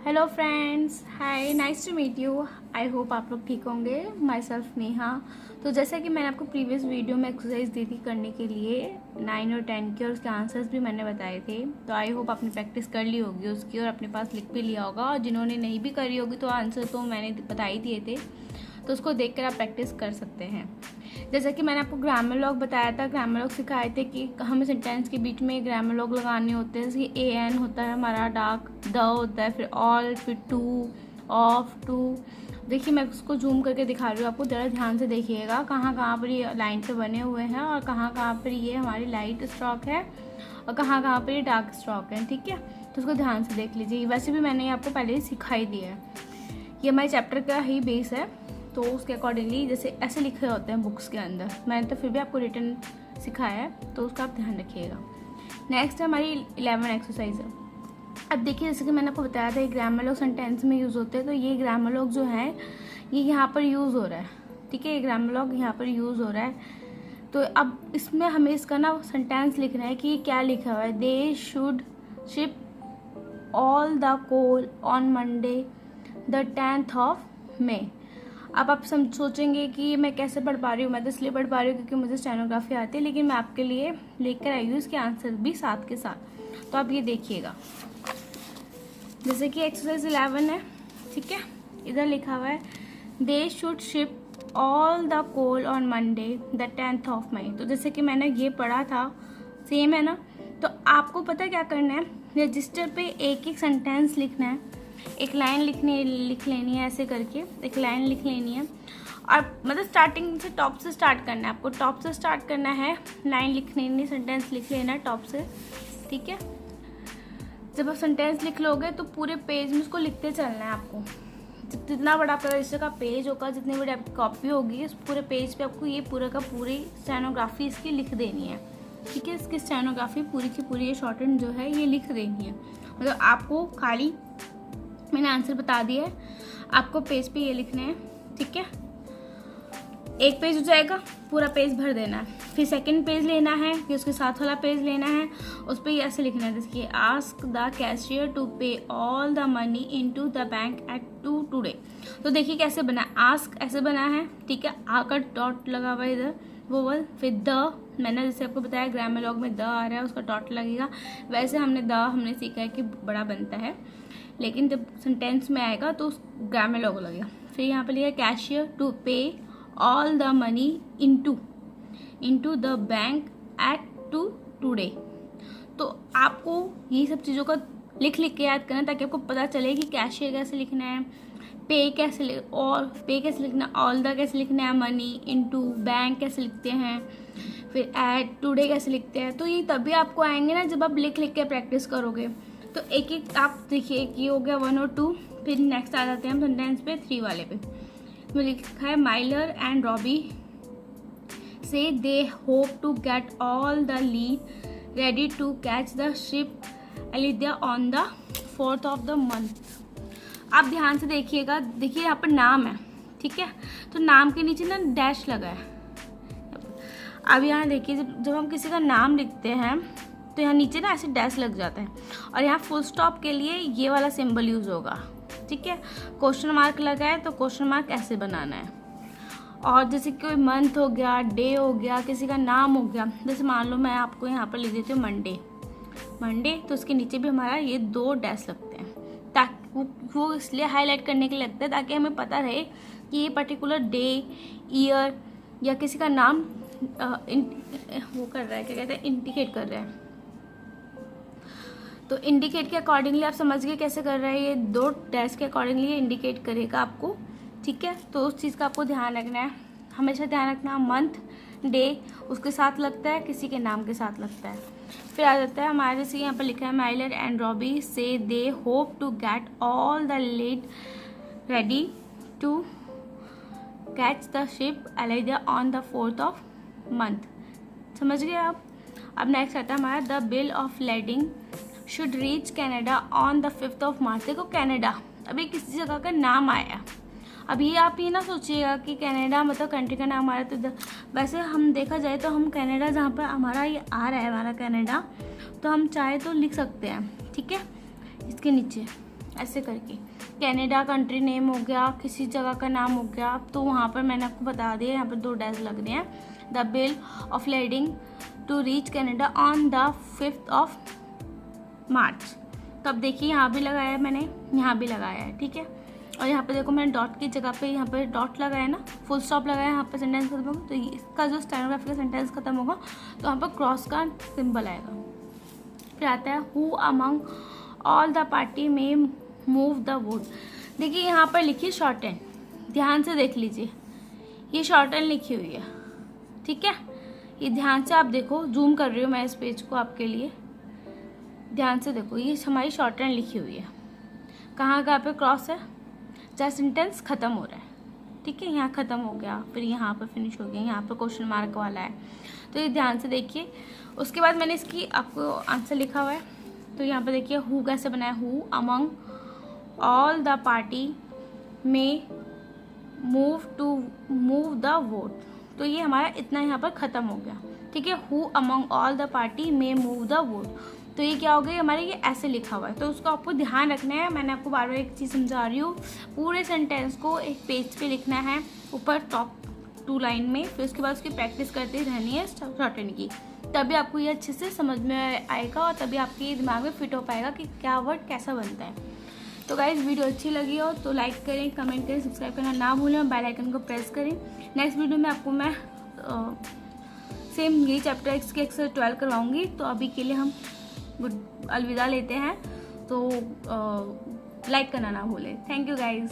Hello friends, hi, nice to meet you. I hope आप लोग ठीक होंगे। Myself Neha. तो जैसा कि मैंने आपको प्रीवियस वीडियो में एक्सरसाइज दी थी करने के लिए 9 और 10 के, और उसके आंसर्स भी मैंने बताए थे। तो आई होप आपने प्रैक्टिस कर ली होगी उसकी और अपने पास लिख भी लिया होगा, और जिन्होंने नहीं भी करी होगी तो आंसर तो मैंने बता ही दिए थे, तो उसको देख कर आप प्रैक्टिस कर सकते हैं। जैसा कि मैंने आपको ग्रामर लॉग बताया था, ग्रामर लॉग सिखाए थे कि हमें सेंटेंस के बीच में ग्रामर लॉग लगाने होते हैं। जैसे ए एन होता है हमारा, डार्क द होता है, फिर ऑल, फिर टू, ऑफ, टू। देखिए मैं उसको जूम करके दिखा रही हूँ आपको, ज़रा ध्यान से देखिएगा कहाँ कहाँ पर ये लाइन से बने हुए हैं और कहाँ कहाँ पर ये हमारी लाइट स्ट्रोक है और कहाँ कहाँ पर ये डार्क स्ट्रोक है। ठीक है, तो उसको ध्यान से देख लीजिए। वैसे भी मैंने आपको पहले ही सिखाई दिया है, ये हमारे चैप्टर का ही बेस है, तो उसके अकॉर्डिंगली जैसे ऐसे लिखे होते हैं बुक्स के अंदर, मैंने तो फिर भी आपको रिटर्न सिखाया है, तो उसका आप ध्यान रखिएगा। नेक्स्ट हमारी 11 एक्सरसाइज है। अब देखिए, जैसे कि मैंने आपको बताया था ग्रामर लॉग सेंटेंस में यूज़ होते हैं, तो ये ग्रामर लॉग जो है ये यहाँ पर यूज़ हो रहा है। ठीक है, ये ग्रामर लॉग यहाँ पर यूज़ हो रहा है। तो अब इसमें हमें इसका ना सेंटेंस लिखना है कि ये क्या लिखा हुआ है। They should ship all the coal on Monday the 10th of May. अब आप सोचेंगे कि मैं कैसे पढ़ पा रही हूँ। मैं तो इसलिए पढ़ पा रही हूँ क्योंकि मुझे स्टेनोग्राफी आती है, लेकिन मैं आपके लिए लेकर आई हूँ इसके आंसर भी साथ के साथ, तो आप ये देखिएगा। जैसे कि एक्सरसाइज 11 है, ठीक है, इधर लिखा हुआ है they should ship all the coal on Monday the 10th of May. तो जैसे कि मैंने ये पढ़ा था, सेम है ना। तो आपको पता है क्या करना है, रजिस्टर पे एक एक सेंटेंस लिखना है, एक लाइन लिख लेनी है, ऐसे करके एक लाइन लिख लेनी है। और मतलब स्टार्टिंग से, टॉप से स्टार्ट करना है आपको, टॉप से स्टार्ट करना है, लाइन लिख लेनी, सेंटेंस लिख लेना है टॉप से। ठीक है, जब आप सेंटेंस लिख लोगे तो पूरे पेज में उसको लिखते चलना है आपको। जितना बड़ा आपका रजिस्टर का पेज होगा, जितनी बड़ी आपकी कॉपी होगी, उस पूरे पेज पे आपको ये पूरा का पूरी स्टेनोग्राफी इसकी लिख देनी है। ठीक है, इसकी स्टेनोग्राफी पूरी की पूरी ये शॉर्टहैंड जो है ये लिख देनी है। मतलब आपको खाली मैंने आंसर बता दिया है, आपको पेज पे ये लिखने हैं। ठीक है, एक पेज हो जाएगा, पूरा पेज भर देना है। फिर सेकंड पेज लेना है, फिर उसके साथ वाला पेज लेना है, उस पर ऐसे लिखना है, जैसे आस्क द कैशियर टू पे all the money into the bank at 2 today. तो देखिए कैसे बना है, आस्क ऐसे बना है, ठीक है, आकर डॉट लगा हुआ है इधर वोवल, फिर द, मैंने जैसे आपको बताया ग्रामर लॉग में द आ रहा है उसका डॉट लगेगा, वैसे हमने सीखा है कि बड़ा बनता है, लेकिन जब सेंटेंस में आएगा तो ग्रामर लॉग लगेगा। फिर यहाँ पे लिखा कैशियर टू पे all the money into the bank at 2 today. तो आपको ये सब चीज़ों का लिख के याद करना, ताकि आपको पता चले कि कैशियर कैसे लिखना है, पे कैसे लिखना है, ऑल द कैसे लिखना है, मनी इनटू बैंक कैसे लिखते हैं, फिर एट टुडे कैसे लिखते हैं। तो ये तभी आपको आएंगे ना जब आप लिख के प्रैक्टिस करोगे। तो एक एक आप देखिए, एक ये हो गया 1 और 2। फिर नेक्स्ट आ जाते हैं हम सेंटेंस पे 3 वाले पे। तो लिखा है Mylar and Robbie say they hope to get all the lead ready to catch the ship Elidia on the 4th of the month. आप ध्यान से देखिएगा, देखिए यहाँ पर नाम है, ठीक है, तो नाम के नीचे ना डैश लगा है। अब यहाँ देखिए, जब हम किसी का नाम लिखते हैं तो यहाँ नीचे ना ऐसे डैश लग जाता है, और यहाँ फुल स्टॉप के लिए ये वाला सिंबल यूज होगा। ठीक है, क्वेश्चन मार्क लगा है तो क्वेश्चन मार्क ऐसे बनाना है। और जैसे कोई मंथ हो गया, डे हो गया, किसी का नाम हो गया, जैसे मान लो मैं आपको यहाँ पर लिख देती हूँ मंडे, तो उसके नीचे भी हमारा ये 2 डैश लगते हैं, ताकि वो इसलिए हाईलाइट करने के लिए लगता है ताकि हमें पता रहे कि ये पर्टिकुलर डे, ईयर या किसी का नाम वो कर रहा है, क्या कहते हैं, इंडिकेट कर रहा है। तो इंडिकेट के अकॉर्डिंगली आप समझ गए कैसे कर रहा है, ये 2 डैश के अकॉर्डिंगली ये इंडिकेट करेगा आपको। ठीक है, तो उस चीज़ का आपको ध्यान रखना है, हमेशा ध्यान रखना। मंथ, डे उसके साथ लगता है, किसी के नाम के साथ लगता है। फिर आ जाता है हमारे, जैसे यहाँ पर लिखा है Mylar and Robbie say they hope to get all the lead ready to catch the ship Elidia on the 4th of month. समझ गए आप। अब नेक्स्ट आता है हमारा the bill of lading should reach Canada on the 5th of March. देखो Canada, अभी किसी जगह का नाम आया, अब ये आप ये ना सोचिएगा कि कनाडा मतलब कंट्री का नाम आ रहा है। तो वैसे हम देखा जाए तो हम कनाडा जहाँ पर हमारा ये आ रहा है, हमारा कनाडा, तो हम चाहे तो लिख सकते हैं, ठीक है, इसके नीचे ऐसे करके। कनाडा कंट्री नेम हो गया, किसी जगह का नाम हो गया, तो वहाँ पर मैंने आपको बता दिया। यहाँ पर 2 डैश लग रहे हैं। The bill of lading to reach Canada on the 5 March. तो अब देखिए यहाँ भी लगाया है मैंने, यहाँ भी लगाया है, ठीक है। और यहाँ पे देखो मैंने डॉट की जगह पे यहाँ पे डॉट लगाया ना, फुल स्टॉप लगाया, यहाँ पे सेंटेंस खत्म होगा। तो इसका जो स्टेनोग्राफी का सेंटेंस खत्म होगा तो यहाँ पर क्रॉस का सिंबल आएगा। फिर आता है who among all the party में मूव द वुड। देखिए यहाँ पर लिखी शॉर्ट एंड, ध्यान से देख लीजिए, ये शॉर्ट एंड लिखी हुई है, ठीक है। ये ध्यान से आप देखो, जूम कर रही हूँ मैं इस पेज को आपके लिए, ध्यान से देखो, ये हमारी शॉर्ट एंड लिखी हुई है। कहाँ पे क्रॉस है, जहाँ सेंटेंस खत्म हो रहा है, ठीक है। यहाँ खत्म हो गया, फिर यहाँ पर फिनिश हो गया, यहाँ पर क्वेश्चन मार्क वाला है। तो ये ध्यान से देखिए। उसके बाद मैंने इसकी आपको आंसर लिखा हुआ है। तो यहाँ पर देखिए हु कैसे बनाया, who among all the party में मूव द वोट। तो ये हमारा इतना यहाँ पर ख़त्म हो गया, ठीक है। Who among all the party में मूव द वोट, तो ये क्या हो गया हमारे, ये ऐसे लिखा हुआ है। तो उसको आपको ध्यान रखना है। मैंने आपको बार बार एक चीज़ समझा रही हूँ, पूरे सेंटेंस को एक पेज पे लिखना है, ऊपर टॉप 2 लाइन में। फिर उसके बाद उसकी प्रैक्टिस करते रहनी है शॉर्ट एंड की, तभी आपको ये अच्छे से समझ में आएगा और तभी आपके दिमाग में फिट हो पाएगा कि क्या वर्ड कैसा बनता है। तो गाइस वीडियो अच्छी लगी हो तो लाइक करें, कमेंट करें, सब्सक्राइब करना ना भूलें और बेल आइकन को प्रेस करें। नेक्स्ट वीडियो में आपको मैं सेम यही चैप्टर इसके एक्सरसाइज 12 करवाऊँगी। तो अभी के लिए हम अलविदा लेते हैं। तो लाइक करना ना भूलें। Thank you guys.